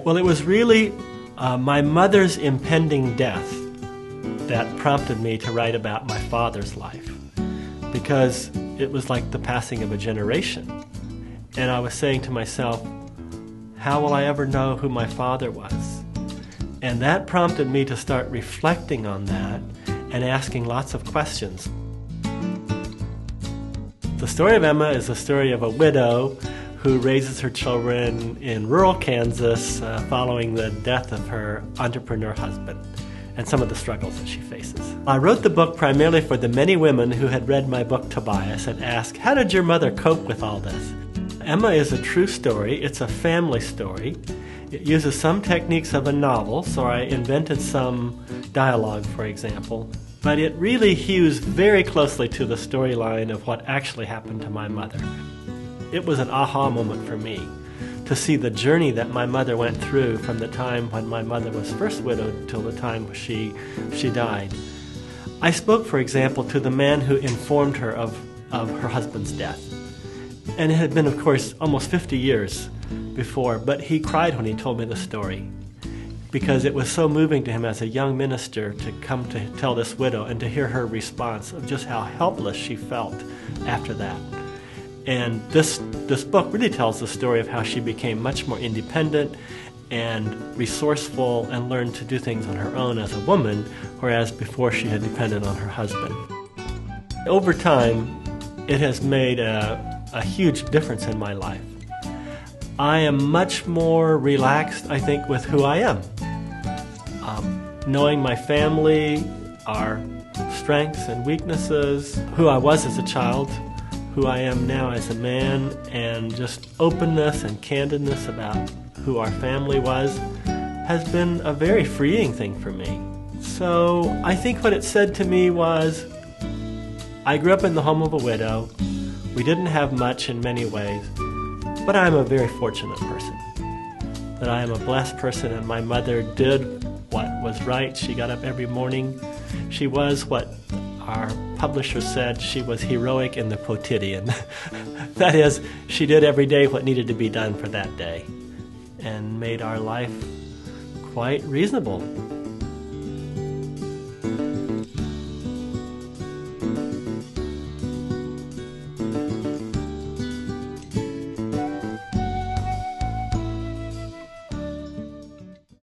Well, it was really my mother's impending death that prompted me to write about my father's life, because it was like the passing of a generation. And I was saying to myself, how will I ever know who my father was? And that prompted me to start reflecting on that and asking lots of questions. The story of Emma is the story of a widow who raises her children in rural Kansas following the death of her entrepreneur husband and some of the struggles that she faces. I wrote the book primarily for the many women who had read my book Tobias and asked, how did your mother cope with all this? Emma is a true story. It's a family story. It uses some techniques of a novel, so I invented some dialogue, for example. But it really hews very closely to the storyline of what actually happened to my mother. It was an aha moment for me to see the journey that my mother went through from the time when my mother was first widowed till the time she died. I spoke, for example, to the man who informed her of her husband's death. And it had been, of course, almost 50 years before, but he cried when he told me the story, because it was so moving to him as a young minister to come to tell this widow and to hear her response of just how helpless she felt after that. And this book really tells the story of how she became much more independent and resourceful and learned to do things on her own as a woman, whereas before she had depended on her husband. Over time, it has made a huge difference in my life. I am much more relaxed, I think, with who I am. Knowing my family, our strengths and weaknesses, who I was as a child, who I am now as a man, and just openness and candidness about who our family was has been a very freeing thing for me. So I think what it said to me was, I grew up in the home of a widow. We didn't have much in many ways, but I'm a very fortunate person. That I am a blessed person, and my mother did what was right. She got up every morning. She was what our publisher said, she was heroic in the quotidian. That is, she did every day what needed to be done for that day and made our life quite reasonable.